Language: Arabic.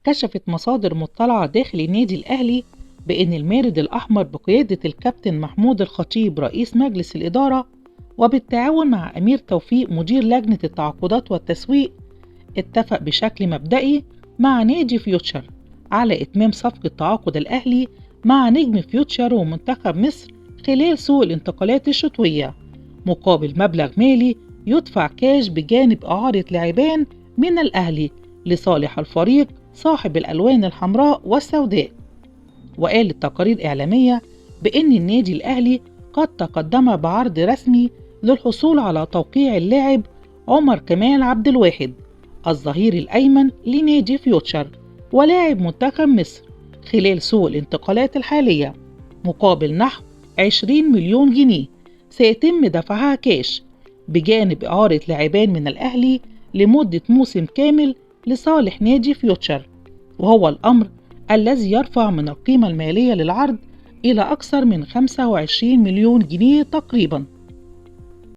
كشفت مصادر مطلعة داخل النادي الأهلي بأن المارد الأحمر بقيادة الكابتن محمود الخطيب رئيس مجلس الإدارة وبالتعاون مع أمير توفيق مدير لجنة التعاقدات والتسويق اتفق بشكل مبدئي مع نادي فيوتشر على إتمام صفقة تعاقد الأهلي مع نجم فيوتشر ومنتخب مصر خلال سوق الانتقالات الشتوية مقابل مبلغ مالي يدفع كاش بجانب إعارة لاعبان من الأهلي لصالح الفريق صاحب الألوان الحمراء والسوداء. وقالت تقارير إعلامية بأن النادي الأهلي قد تقدم بعرض رسمي للحصول على توقيع اللاعب عمر كمال عبد الواحد الظهير الأيمن لنادي فيوتشر ولاعب منتخب مصر خلال سوق الانتقالات الحالية مقابل نحو 20 مليون جنيه سيتم دفعها كاش بجانب إعارة لاعبان من الأهلي لمدة موسم كامل لصالح نادي فيوتشر، وهو الأمر الذي يرفع من القيمة المالية للعرض إلى أكثر من 25 مليون جنيه تقريباً.